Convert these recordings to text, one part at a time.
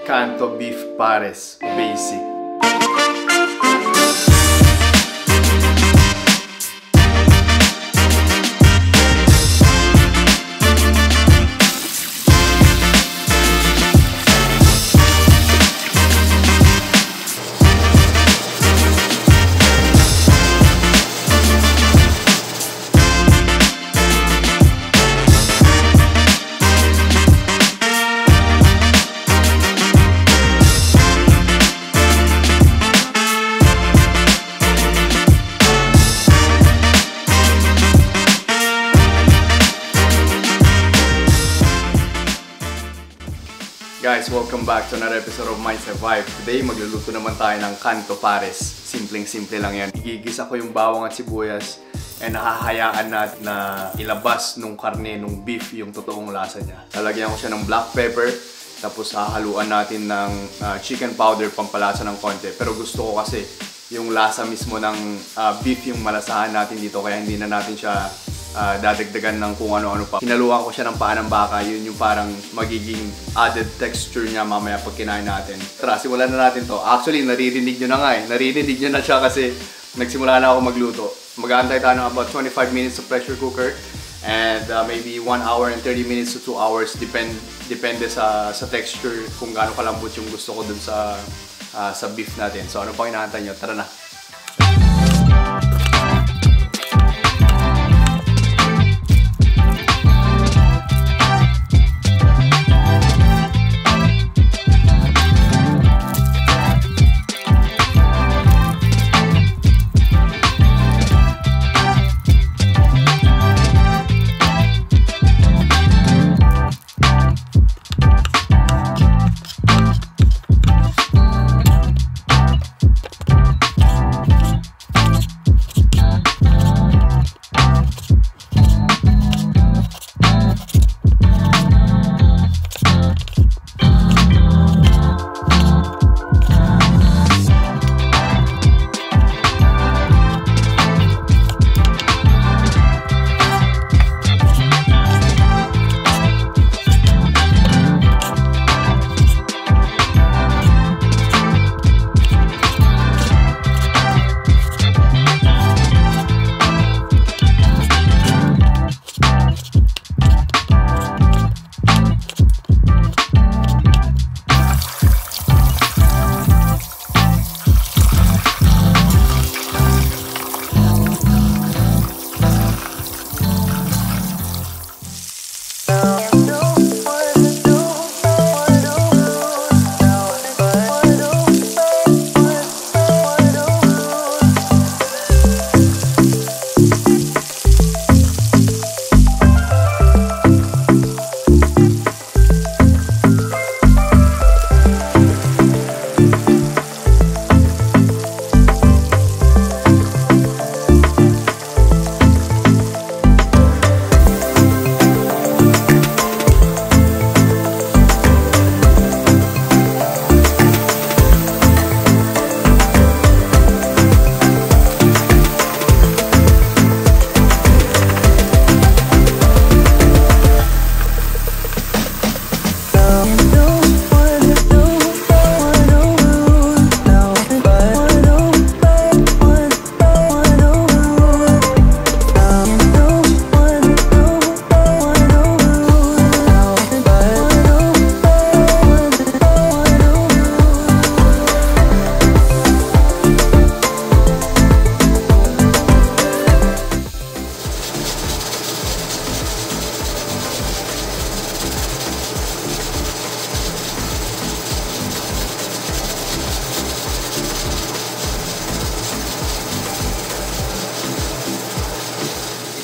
Kanto Beef Pares Basic. Guys, welcome back to another episode of Mind Survive. Today, magluluto naman tayo ng Kanto Pares. Simpleng-simple lang yan. Igigisa ko yung bawang at sibuyas and nakahayaan natin na ilabas nung karne, nung beef, yung totoong lasa niya. Lalagyan ko siya ng black pepper, tapos hahaluan natin ng chicken powder pampalasa ng konti. Pero gusto ko kasi yung lasa mismo ng beef yung malasahan natin dito, kaya hindi na natin siya dadagdagan ng kung ano-ano pa. Hinaluan ko siya ng paa ng baka, yun yung parang magiging added texture niya mamaya pag kinain natin. Tara, simulan na natin to. Actually, naririnig nyo na nga eh. Naririnig nyo na siya kasi nagsimula na ako magluto. Mag-aantay tayo ng about 25 minutes sa pressure cooker and maybe 1 hour and 30 minutes to 2 hours depende sa texture kung gaano kalambot yung gusto ko dun sa beef natin. So ano pang inaantay nyo? Tara na!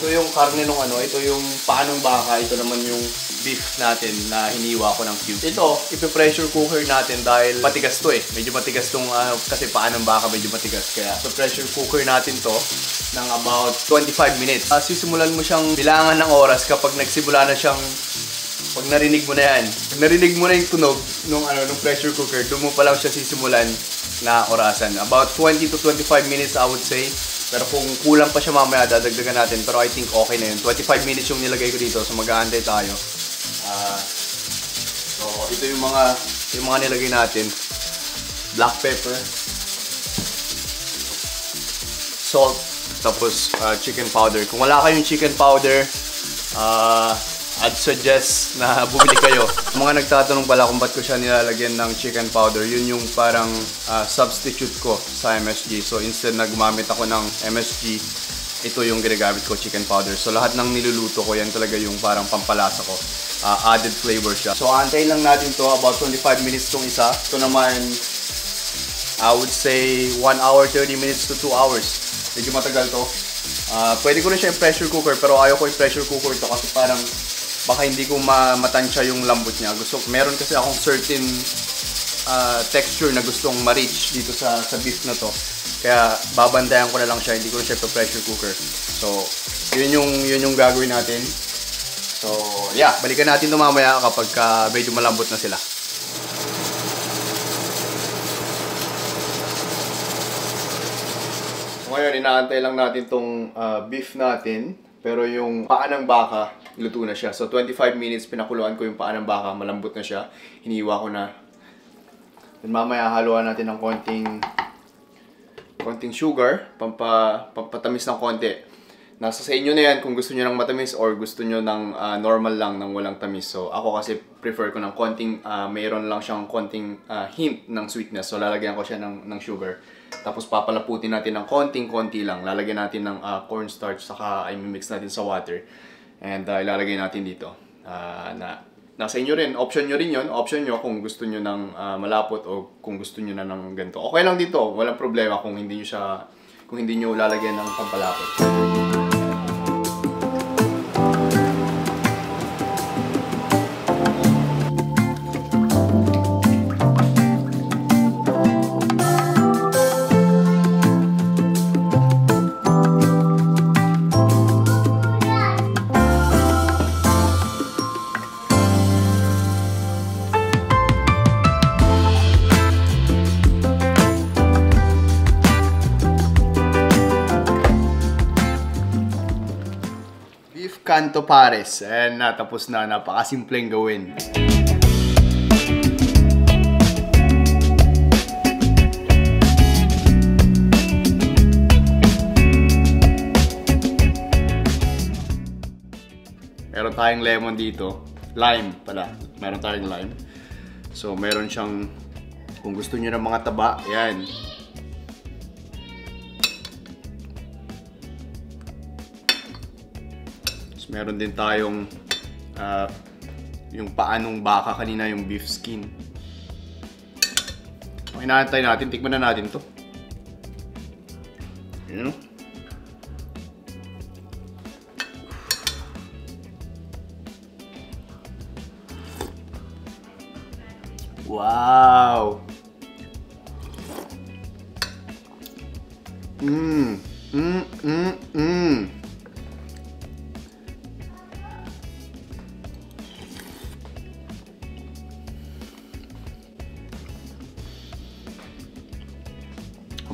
Ito yung karne nung ito yung paa ng baka, ito naman yung beef natin na hiniwa ko ng cubes. Ito, ipi-pressure cooker natin dahil matigas to eh. Medyo matigas tong kasi paa ng baka medyo matigas. Kaya pressure cooker natin to ng about 25 minutes. Sisimulan mo siyang bilangan ng oras kapag nagsimula na siyang, pag narinig mo na yan. Pag narinig mo na yung tunog nung pressure cooker, doon mo pa lang siya sisimulan na orasan. About 20 to 25 minutes I would say. Pero kung kulang pa siya mamaya, dadagdagan natin. Pero I think okay na yun. 25 minutes yung nilagay ko dito. So mag-aantay tayo. So ito yung mga yung mga nilagay natin. Black pepper, salt, tapos chicken powder. Kung wala kayong chicken powder, I'd suggest na bumili kayo. Mga nagtatanong pala kung ba't ko siya nilalagyan ng chicken powder, yun yung parang substitute ko sa MSG. So instead na gumamit ako ng MSG, ito yung ginagamit ko, chicken powder. So lahat ng niluluto ko, yan talaga yung parang pampalasa ko. Added flavor siya. So antayin lang natin to, about 25 minutes tong isa. Ito naman, I would say 1 hour 30 minutes to 2 hours. Medyo matagal to. Pwede ko rin siya yung pressure cooker, pero ayaw ko yung pressure cooker to kasi parang baka hindi ko matansya yung lambot niya. Meron kasi akong certain texture na gustong ma-reach dito sa beef na to. Kaya babandayan ko na lang siya, hindi ko na siya pressure cooker. So, yun yung gagawin natin. So, yeah, balikan natin ito mamaya kapag medyo malambot na sila. Ngayon, inaantay lang natin tong beef natin. Pero yung paa ng baka, luto na siya. So, 25 minutes, pinakuluan ko yung paa ng baka. Malambot na siya. Hiniwa ko na. Then mamaya, haluan natin ng konting sugar. Pampatamis ng konti. Nasa sa inyo na yan kung gusto nyo ng matamis or gusto nyo ng normal lang, ng walang tamis. So, ako kasi prefer ko ng konting, mayroon lang siyang konting hint ng sweetness. So, lalagyan ko siya ng sugar. Tapos papalaputin natin ng konti lang. Lalagyan natin ng cornstarch, saka i-mix natin sa water. And ilalagay natin dito. Nasa inyo rin. Option nyo rin yun. Option nyo kung gusto nyo ng malapot o kung gusto nyo na ng ganito. Okay lang dito. Walang problema kung hindi nyo lalagyan ng pampalapot. Canto Pares. And natapos na. Napakasimpleng gawin. Meron tayong lemon dito. Lime pala. Meron tayong lime. So, meron siyang, kung gusto niyo ng mga taba, yan. Meron din tayong yung paa ng baka kanina, yung beef skin. Okay, inaantay natin. Tikman na natin to. Yun, no? Wow!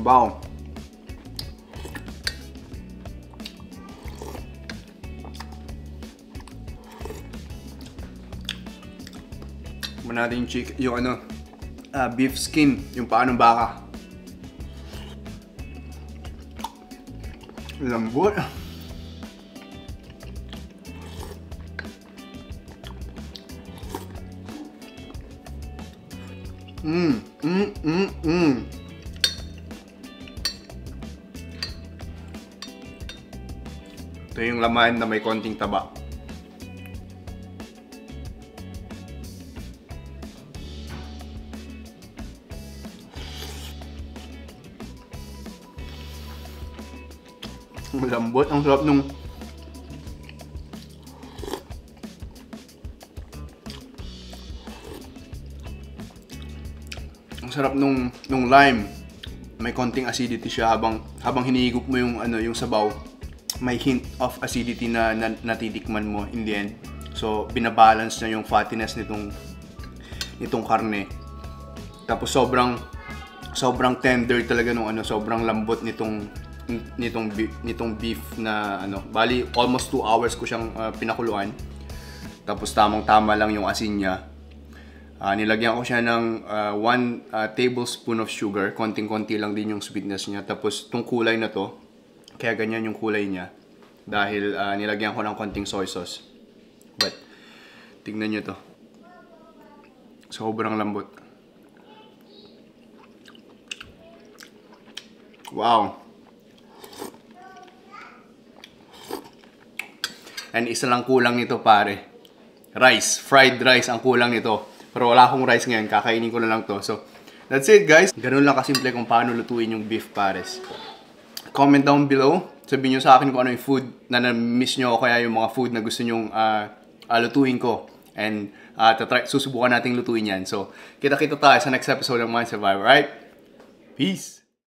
Wow. Muna natin yung beef skin, yung paa ng baka. Lambot. Ito yung laman na may konting taba. Malambot, ang sarap nung lime. May konting acidity siya habang hinihigop mo yung sabaw. May hint of acidity na natitikman mo in the end. So binabalance niya yung fattiness nitong karne. Tapos sobrang tender talaga sobrang lambot nitong beef na bali almost 2 hours ko siyang pinakuluan. Tapos tamang-tama lang yung asin niya. Nilagyan ko siya ng 1 tablespoon of sugar. Konting-konti lang din yung sweetness niya. Tapos itong kulay na to, kaya ganyan yung kulay niya. Dahil nilagyan ko ng konting soy sauce. But, tignan nyo to. Sobrang lambot. Wow! And isa lang kulang nito pare. Rice. Fried rice ang kulang nito. Pero wala akong rice ngayon. Kakainin ko na lang to. So, that's it guys. Ganun lang kasimple kung paano lutuin yung beef pares. Comment down below. Sabihin nyo sa akin kung ano yung food na na-miss nyo o kaya yung mga food na gusto nyong lutuin ko. And susubukan nating lutuin yan. So, kita-kita tayo sa next episode ng Mind Survivor. Right? Peace!